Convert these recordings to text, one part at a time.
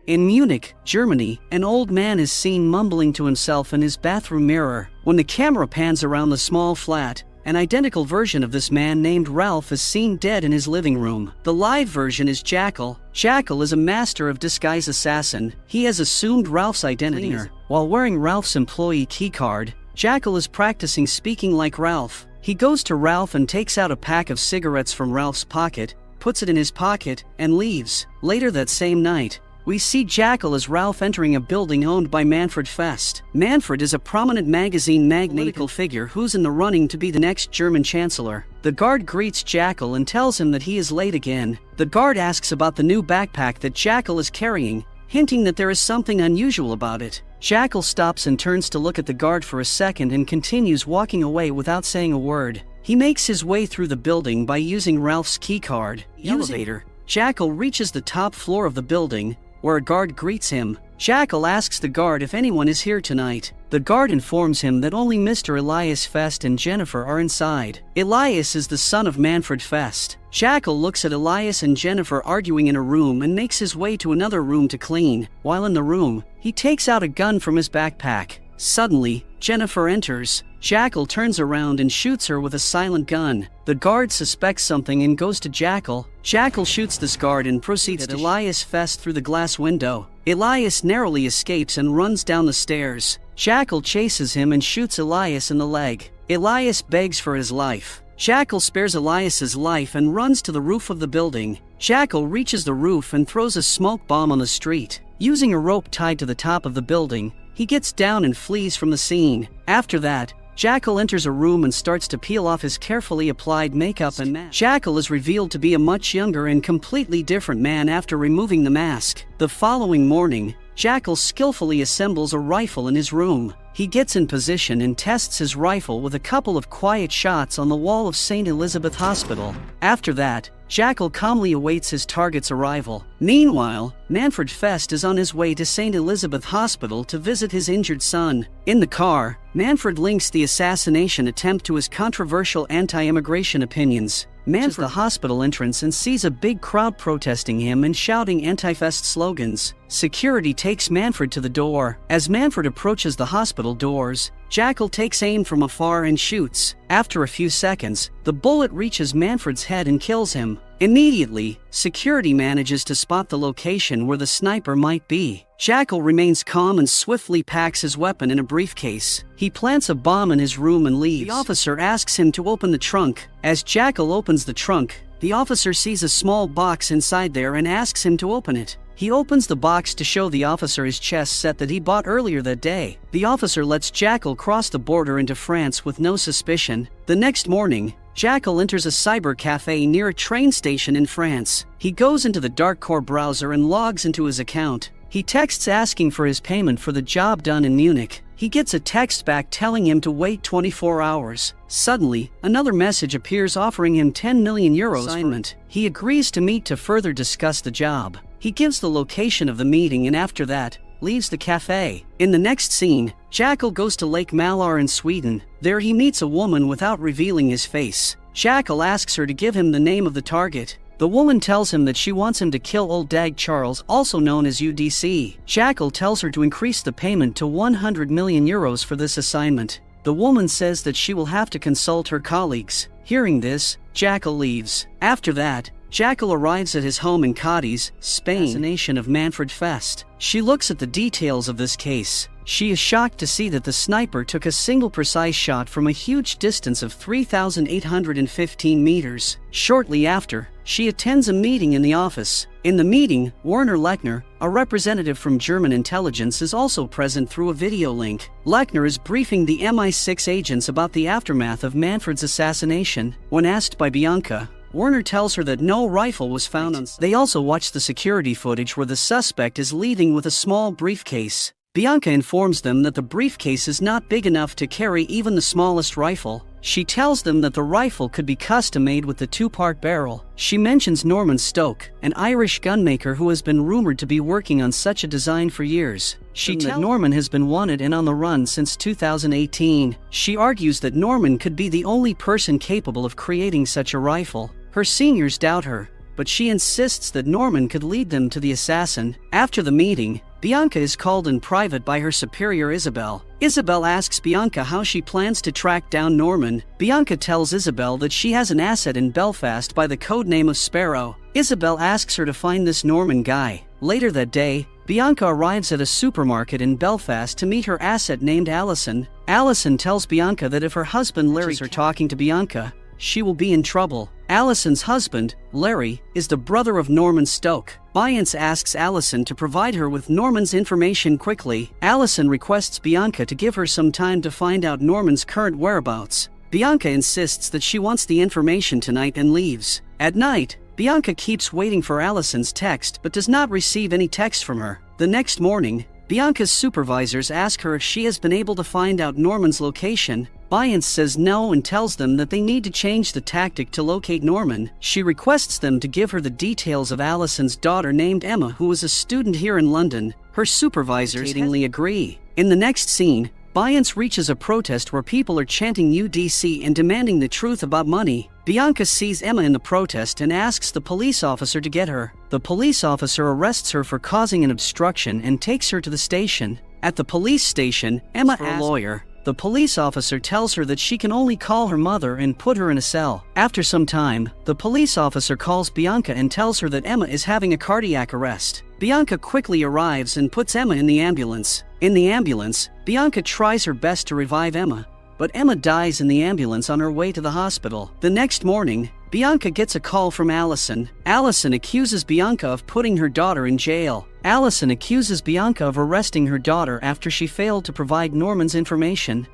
In Munich, Germany, an old man is seen mumbling to himself in his bathroom mirror. When the camera pans around the small flat, an identical version of this man named Ralph is seen dead in his living room. The live version is Jackal. Jackal is a master of disguise assassin. He has assumed Ralph's identity. While wearing Ralph's employee keycard, Jackal is practicing speaking like Ralph. He goes to Ralph and takes out a pack of cigarettes from Ralph's pocket, puts it in his pocket, and leaves. Later that same night, we see Jackal as Ralph entering a building owned by Manfred Fest. Manfred is a prominent magazine political figure who's in the running to be the next German chancellor. The guard greets Jackal and tells him that he is late again. The guard asks about the new backpack that Jackal is carrying, hinting that there is something unusual about it. Jackal stops and turns to look at the guard for a second and continues walking away without saying a word. He makes his way through the building by using Ralph's keycard. Elevator. Jackal reaches the top floor of the building, where a guard greets him. Jackal asks the guard if anyone is here tonight. The guard informs him that only Mr. Elias Fest and Jennifer are inside. Elias is the son of Manfred Fest. Jackal looks at Elias and Jennifer arguing in a room and makes his way to another room to clean. While in the room, he takes out a gun from his backpack. Suddenly, Jennifer enters. Jackal turns around and shoots her with a silent gun. The guard suspects something and goes to Jackal. Jackal shoots this guard and proceeds to Elias Fest through the glass window. Elias narrowly escapes and runs down the stairs. Jackal chases him and shoots Elias in the leg. Elias begs for his life. Jackal spares Elias's life and runs to the roof of the building. Jackal reaches the roof and throws a smoke bomb on the street. Using a rope tied to the top of the building, he gets down and flees from the scene. After that, Jackal enters a room and starts to peel off his carefully applied makeup and mask. Jackal is revealed to be a much younger and completely different man after removing the mask. The following morning, Jackal skillfully assembles a rifle in his room. He gets in position and tests his rifle with a couple of quiet shots on the wall of St. Elizabeth Hospital. After that, Jackal calmly awaits his target's arrival. Meanwhile, Manfred Fest is on his way to St. Elizabeth Hospital to visit his injured son. In the car, Manfred links the assassination attempt to his controversial anti-immigration opinions. Manfred enters the hospital entrance and sees a big crowd protesting him and shouting anti-Fest slogans. Security takes Manfred to the door. As Manfred approaches the hospital doors, Jackal takes aim from afar and shoots. After a few seconds, the bullet reaches Manfred's head and kills him. Immediately, security manages to spot the location where the sniper might be. Jackal remains calm and swiftly packs his weapon in a briefcase. He plants a bomb in his room and leaves. The officer asks him to open the trunk. As Jackal opens the trunk, the officer sees a small box inside there and asks him to open it. He opens the box to show the officer his chess set that he bought earlier that day. The officer lets Jackal cross the border into France with no suspicion. The next morning, Jackal enters a cyber cafe near a train station in France. He goes into the dark core browser and logs into his account. He texts asking for his payment for the job done in Munich. He gets a text back telling him to wait 24 hours. Suddenly, another message appears offering him 10 million euros assignment. He agrees to meet to further discuss the job. He gives the location of the meeting and after that, leaves the cafe. In the next scene, Jackal goes to Lake Malar in Sweden. There he meets a woman without revealing his face. Jackal asks her to give him the name of the target. The woman tells him that she wants him to kill Old Dag Charles, also known as UDC. Jackal tells her to increase the payment to 100 million euros for this assignment. The woman says that she will have to consult her colleagues. Hearing this, Jackal leaves. After that, Jackal arrives at his home in Cadiz, Spain. Assassination of Manfred Fest. She looks at the details of this case. She is shocked to see that the sniper took a single precise shot from a huge distance of 3,815 meters. Shortly after, she attends a meeting in the office. In the meeting, Werner Lechner, a representative from German intelligence, is also present through a video link. Lechner is briefing the MI6 agents about the aftermath of Manfred's assassination. When asked by Bianca, Werner tells her that no rifle was found on site. They also watch the security footage where the suspect is leaving with a small briefcase. Bianca informs them that the briefcase is not big enough to carry even the smallest rifle. She tells them that the rifle could be custom-made with the two-part barrel. She mentions Norman Stoke, an Irish gunmaker who has been rumored to be working on such a design for years. She tells that Norman has been wanted and on the run since 2018. She argues that Norman could be the only person capable of creating such a rifle. Her seniors doubt her, but she insists that Norman could lead them to the assassin. After the meeting, Bianca is called in private by her superior Isabel. Isabel asks Bianca how she plans to track down Norman. Bianca tells Isabel that she has an asset in Belfast by the codename of Sparrow. Isabel asks her to find this Norman guy. Later that day, Bianca arrives at a supermarket in Belfast to meet her asset named Allison. Allison tells Bianca that if her husband Larry are talking to Bianca, she will be in trouble. Allison's husband, Larry, is the brother of Norman Stoke. Biance asks Allison to provide her with Norman's information quickly. Allison requests Bianca to give her some time to find out Norman's current whereabouts. Bianca insists that she wants the information tonight and leaves. At night, Bianca keeps waiting for Allison's text but does not receive any text from her. The next morning, Bianca's supervisors ask her if she has been able to find out Norman's location. Biance says no and tells them that they need to change the tactic to locate Norman. She requests them to give her the details of Allison's daughter named Emma, who is a student here in London. Her supervisors hesitatingly agree. In the next scene, Biance reaches a protest where people are chanting UDC and demanding the truth about money. Bianca sees Emma in the protest and asks the police officer to get her. The police officer arrests her for causing an obstruction and takes her to the station. At the police station, Emma asks a lawyer. The police officer tells her that she can only call her mother and put her in a cell. After some time, the police officer calls Bianca and tells her that Emma is having a cardiac arrest. Bianca quickly arrives and puts Emma in the ambulance. In the ambulance, Bianca tries her best to revive Emma, but Emma dies in the ambulance on her way to the hospital. The next morning, Bianca gets a call from Allison. Allison accuses Bianca of putting her daughter in jail. Allison accuses Bianca of arresting her daughter after she failed to provide Norman's information.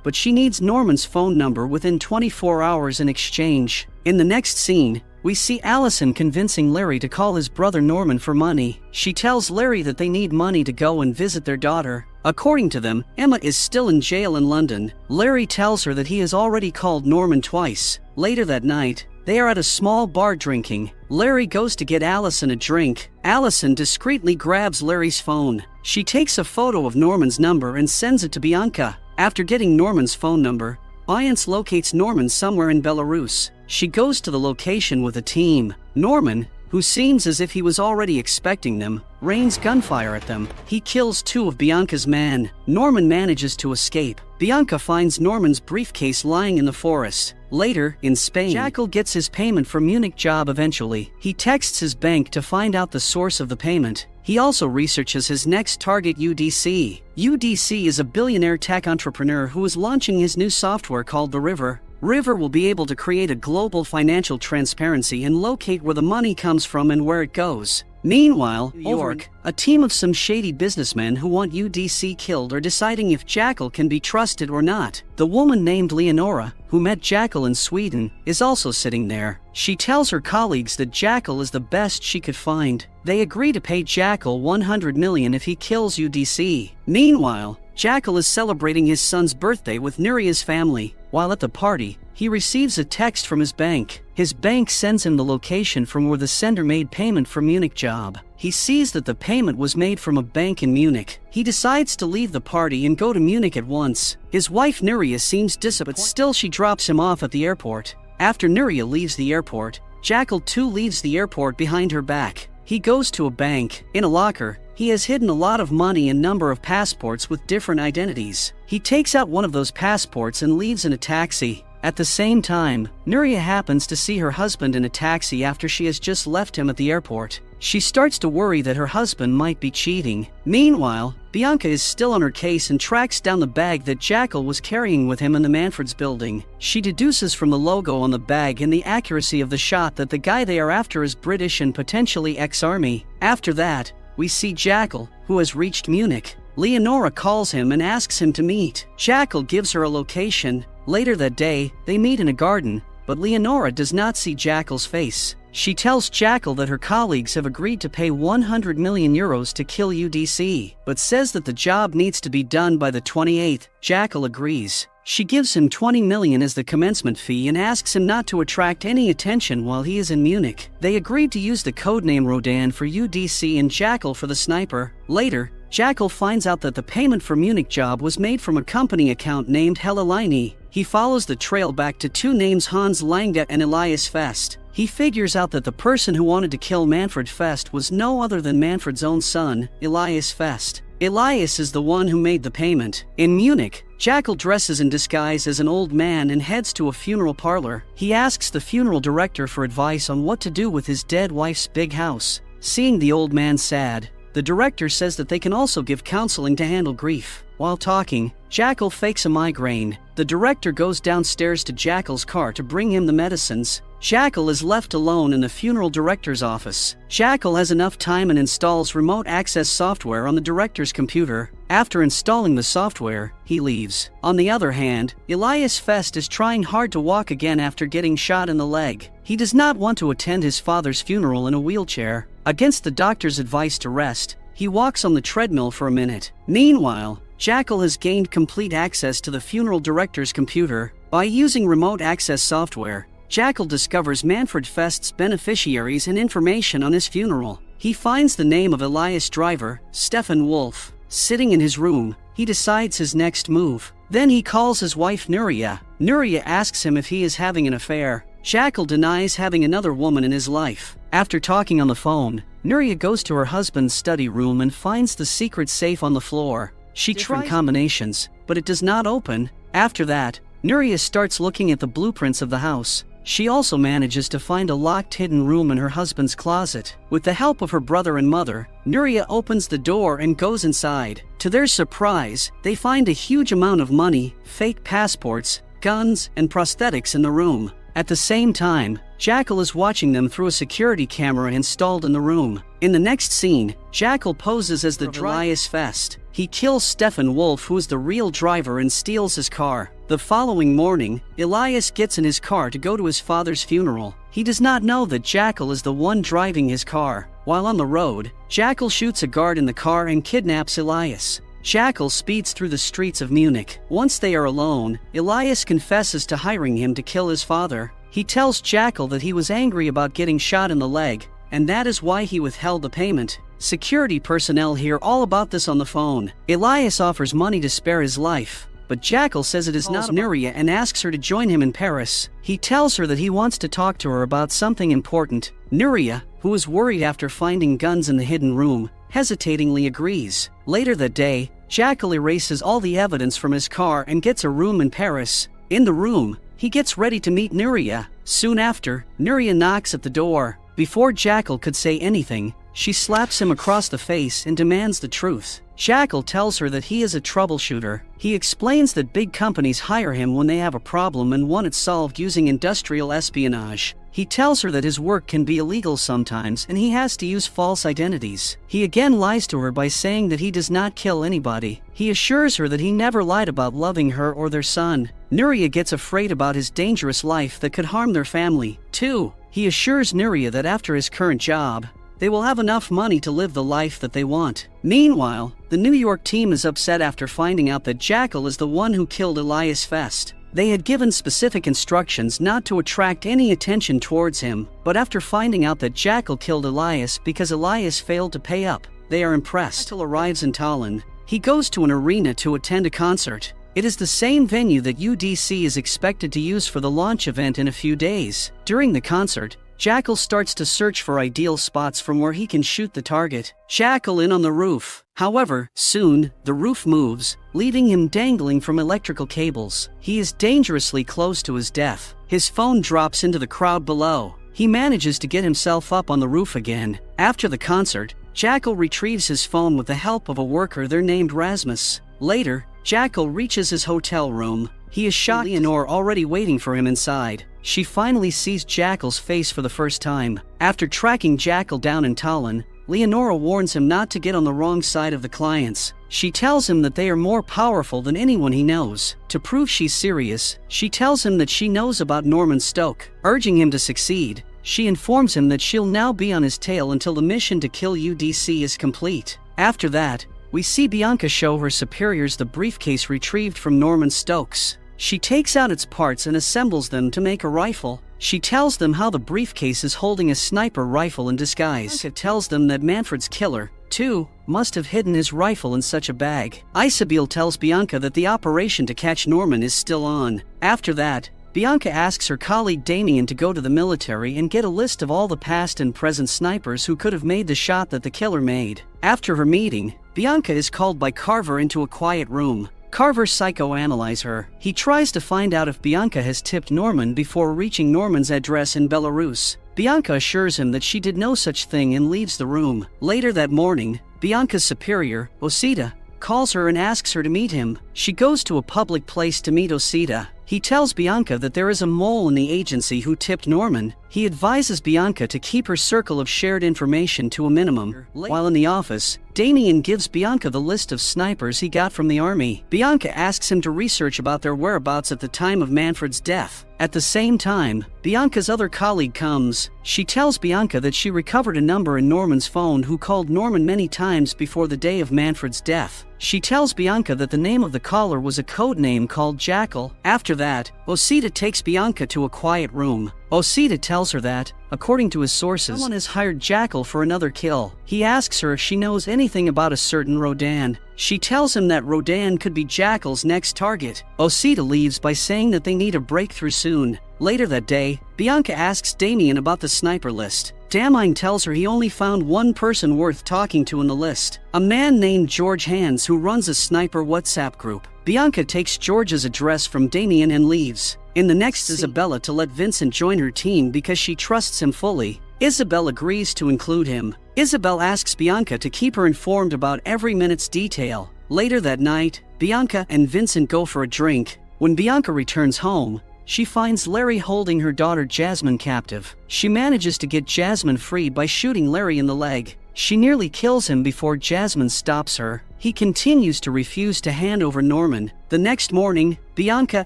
But she needs Norman's phone number within 24 hours in exchange. In the next scene, we see Allison convincing Larry to call his brother Norman for money. She tells Larry that they need money to go and visit their daughter. According to them, Emma is still in jail in London. Larry tells her that he has already called Norman twice. Later that night, they are at a small bar drinking. Larry goes to get Allison a drink. Allison discreetly grabs Larry's phone. She takes a photo of Norman's number and sends it to Bianca. After getting Norman's phone number, Biance locates Norman somewhere in Belarus. She goes to the location with a team. Norman, who seems as if he was already expecting them, rains gunfire at them. He kills 2 of Bianca's men. Norman manages to escape. Bianca finds Norman's briefcase lying in the forest. Later, in Spain, Jackal gets his payment from Munich job eventually. He texts his bank to find out the source of the payment. He also researches his next target, UDC. UDC is a billionaire tech entrepreneur who is launching his new software called The River. River will be able to create a global financial transparency and locate where the money comes from and where it goes. Meanwhile, New York, a team of some shady businessmen who want UDC killed are deciding if Jackal can be trusted or not. The woman named Leonora, who met Jackal in Sweden, is also sitting there. She tells her colleagues that Jackal is the best she could find. They agree to pay Jackal 100 million if he kills UDC. Meanwhile, Jackal is celebrating his son's birthday with Nuria's family. While at the party, he receives a text from his bank. His bank sends him the location from where the sender made payment for Munich job. He sees that the payment was made from a bank in Munich. He decides to leave the party and go to Munich at once. His wife Nuria seems disappointed, but still she drops him off at the airport. After Nuria leaves the airport, Jackal too leaves the airport behind her back. He goes to a bank. In a locker, he has hidden a lot of money and number of passports with different identities. He takes out one of those passports and leaves in a taxi. At the same time, Nuria happens to see her husband in a taxi after she has just left him at the airport. She starts to worry that her husband might be cheating. Meanwhile, Bianca is still on her case and tracks down the bag that Jackal was carrying with him in the Manfred's building. She deduces from the logo on the bag and the accuracy of the shot that the guy they are after is British and potentially ex-army. After that, we see Jackal, who has reached Munich. Leonora calls him and asks him to meet. Jackal gives her a location. Later that day, they meet in a garden, but Leonora does not see Jackal's face. She tells Jackal that her colleagues have agreed to pay 100 million euros to kill UDC, but says that the job needs to be done by the 28th. Jackal agrees. She gives him 20 million as the commencement fee and asks him not to attract any attention while he is in Munich. They agreed to use the codename Rodan for UDC and Jackal for the sniper. Later, Jackal finds out that the payment for Munich job was made from a company account named Hellalini. he follows the trail back to two names Hans Langdett and Elias Fest. He figures out that the person who wanted to kill Manfred Fest was no other than Manfred's own son, Elias Fest. Elias is the one who made the payment. In Munich, Jackal dresses in disguise as an old man and heads to a funeral parlor. He asks the funeral director for advice on what to do with his dead wife's big house. Seeing the old man sad, the director says that they can also give counseling to handle grief. While talking, Jackal fakes a migraine. The director goes downstairs to Jackal's car to bring him the medicines. Jackal is left alone in the funeral director's office. Jackal has enough time and installs remote access software on the director's computer. After installing the software, he leaves. On the other hand, Elias Fest is trying hard to walk again after getting shot in the leg. He does not want to attend his father's funeral in a wheelchair. Against the doctor's advice to rest, he walks on the treadmill for a minute. Meanwhile, Jackal has gained complete access to the funeral director's computer. By using remote access software, Jackal discovers Manfred Fest's beneficiaries and information on his funeral. He finds the name of Elias' driver, Stefan Wolf, sitting in his room. He decides his next move. Then he calls his wife Nuria. Nuria asks him if he is having an affair. Jackal denies having another woman in his life. After talking on the phone, Nuria goes to her husband's study room and finds the secret safe on the floor. She tries combinations, but it does not open. After that, Nuria starts looking at the blueprints of the house. She also manages to find a locked hidden room in her husband's closet. With the help of her brother and mother, Nuria opens the door and goes inside. To their surprise, they find a huge amount of money, fake passports, guns, and prosthetics in the room. At the same time, Jackal is watching them through a security camera installed in the room. In the next scene, Jackal poses as the Elias Fest. He kills Stefan Wolf, who is the real driver, and steals his car. The following morning, Elias gets in his car to go to his father's funeral. He does not know that Jackal is the one driving his car. While on the road, Jackal shoots a guard in the car and kidnaps Elias. Jackal speeds through the streets of Munich. Once they are alone, Elias confesses to hiring him to kill his father. He tells Jackal that he was angry about getting shot in the leg, and that is why he withheld the payment. Security personnel hear all about this on the phone. Elias offers money to spare his life, but Jackal says it is not Nuria and asks her to join him in Paris. He tells her that he wants to talk to her about something important. Nuria, who is worried after finding guns in the hidden room, hesitatingly agrees. Later that day, Jackal erases all the evidence from his car and gets a room in Paris. In the room, he gets ready to meet Nuria. Soon after, Nuria knocks at the door. Before Jackal could say anything, she slaps him across the face and demands the truth. Jackal tells her that he is a troubleshooter. He explains that big companies hire him when they have a problem and want it solved using industrial espionage. He tells her that his work can be illegal sometimes and he has to use false identities. He again lies to her by saying that he does not kill anybody. He assures her that he never lied about loving her or their son. Nuria gets afraid about his dangerous life that could harm their family. 2. He assures Nuria that after his current job, they will have enough money to live the life that they want. Meanwhile, the New York team is upset after finding out that Jackal is the one who killed Elias Fest. They had given specific instructions not to attract any attention towards him, but after finding out that Jackal killed Elias because Elias failed to pay up, they are impressed. Jackal arrives in Tallinn. He goes to an arena to attend a concert. It is the same venue that UDC is expected to use for the launch event in a few days. During the concert, Jackal starts to search for ideal spots from where he can shoot the target. Jackal in on the roof. However, soon, the roof moves, leaving him dangling from electrical cables. He is dangerously close to his death. His phone drops into the crowd below. He manages to get himself up on the roof again. After the concert, Jackal retrieves his phone with the help of a worker there named Rasmus. Later, Jackal reaches his hotel room. He is shocked Leonore already waiting for him inside. She finally sees Jackal's face for the first time. After tracking Jackal down in Tallinn, Leonora warns him not to get on the wrong side of the clients. She tells him that they are more powerful than anyone he knows. To prove she's serious, she tells him that she knows about Norman Stoke. Urging him to succeed, she informs him that she'll now be on his tail until the mission to kill UDC is complete. After that, we see Bianca show her superiors the briefcase retrieved from Norman Stokes. She takes out its parts and assembles them to make a rifle. She tells them how the briefcase is holding a sniper rifle in disguise. Bianca tells them that Manfred's killer, 2 must have hidden his rifle in such a bag. Isabel tells Bianca that the operation to catch Norman is still on. After that, Bianca asks her colleague Damien to go to the military and get a list of all the past and present snipers who could have made the shot that the killer made. After her meeting, Bianca is called by Carver into a quiet room. Carver psychoanalyzes her. He tries to find out if Bianca has tipped Norman before reaching Norman's address in Belarus. Bianca assures him that she did no such thing and leaves the room. Later that morning, Bianca's superior, Osita, calls her and asks her to meet him. She goes to a public place to meet Osita. He tells Bianca that there is a mole in the agency who tipped Norman. He advises Bianca to keep her circle of shared information to a minimum. While in the office, Damien gives Bianca the list of snipers he got from the army. Bianca asks him to research about their whereabouts at the time of Manfred's death. At the same time, Bianca's other colleague comes. She tells Bianca that she recovered a number in Norman's phone who called Norman many times before the day of Manfred's death. She tells Bianca that the name of the caller was a code name called Jackal. After that, Osita takes Bianca to a quiet room. Osita tells her that, according to his sources, someone has hired Jackal for another kill. He asks her if she knows anything about a certain Rodan. She tells him that Rodan could be Jackal's next target. Osita leaves by saying that they need a breakthrough soon. Later that day, Bianca asks Damien about the sniper list. Damien tells her he only found one person worth talking to in the list, a man named George Hands who runs a sniper WhatsApp group. Bianca takes George's address from Damien and leaves. In the next Isabella to let Vincent join her team because she trusts him fully. Isabel agrees to include him. Isabel asks Bianca to keep her informed about every minute's detail. Later that night, Bianca and Vincent go for a drink. When Bianca returns home, she finds Larry holding her daughter Jasmine captive. She manages to get Jasmine freed by shooting Larry in the leg. She nearly kills him before Jasmine stops her. He continues to refuse to hand over Norman. The next morning, Bianca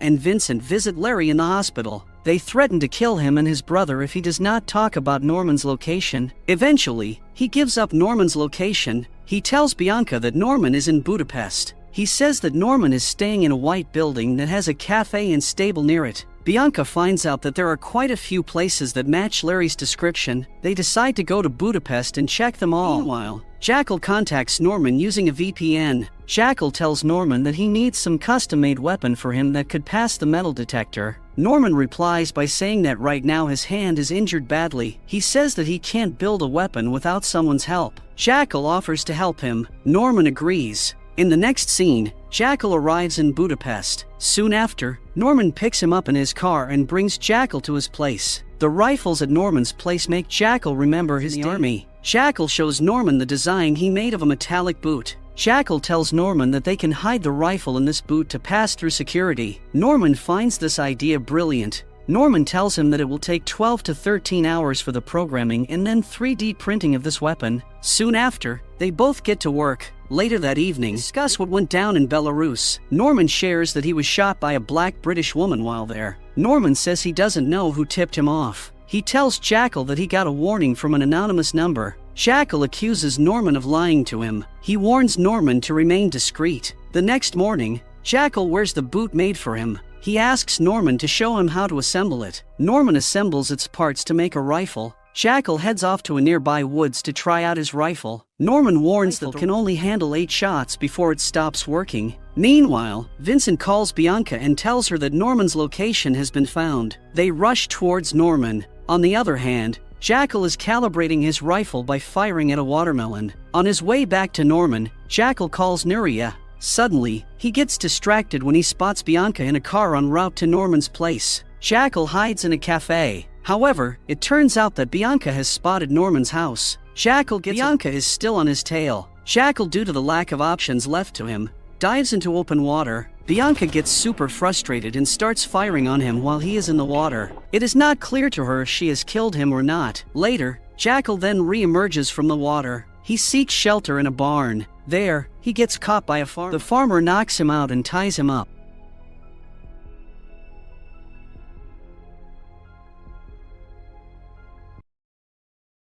and Vincent visit Larry in the hospital. They threaten to kill him and his brother if he does not talk about Norman's location. Eventually, he gives up Norman's location. He tells Bianca that Norman is in Budapest. He says that Norman is staying in a white building that has a cafe and stable near it. Bianca finds out that there are quite a few places that match Larry's description. They decide to go to Budapest and check them all. Meanwhile, Jackal contacts Norman using a VPN. Jackal tells Norman that he needs some custom-made weapon for him that could pass the metal detector. Norman replies by saying that right now his hand is injured badly. He says that he can't build a weapon without someone's help. Jackal offers to help him. Norman agrees. In the next scene, Jackal arrives in Budapest. Soon after, Norman picks him up in his car and brings Jackal to his place. The rifles at Norman's place make Jackal remember his army. Jackal shows Norman the design he made of a metallic boot. Jackal tells Norman that they can hide the rifle in this boot to pass through security. Norman finds this idea brilliant. Norman tells him that it will take 12 to 13 hours for the programming and then 3D printing of this weapon. Soon after, they both get to work. Later that evening, discuss what went down in Belarus. Norman shares that he was shot by a black British woman while there. Norman says he doesn't know who tipped him off. He tells Jackal that he got a warning from an anonymous number. Jackal accuses Norman of lying to him. He warns Norman to remain discreet. The next morning, Jackal wears the boot made for him. He asks Norman to show him how to assemble it. Norman assembles its parts to make a rifle. Jackal heads off to a nearby woods to try out his rifle. Norman warns that it can only handle 8 shots before it stops working. Meanwhile, Vincent calls Bianca and tells her that Norman's location has been found. They rush towards Norman. On the other hand, Jackal is calibrating his rifle by firing at a watermelon. On his way back to Norman, Jackal calls Nuria. Suddenly, he gets distracted when he spots Bianca in a car en route to Norman's place. Jackal hides in a cafe. However, it turns out that Bianca has spotted Norman's house. Bianca is still on his tail. Jackal, due to the lack of options left to him, dives into open water. Bianca gets super frustrated and starts firing on him while he is in the water. It is not clear to her if she has killed him or not. Later, Jackal then re-emerges from the water. He seeks shelter in a barn. There, he gets caught by a farmer. The farmer knocks him out and ties him up.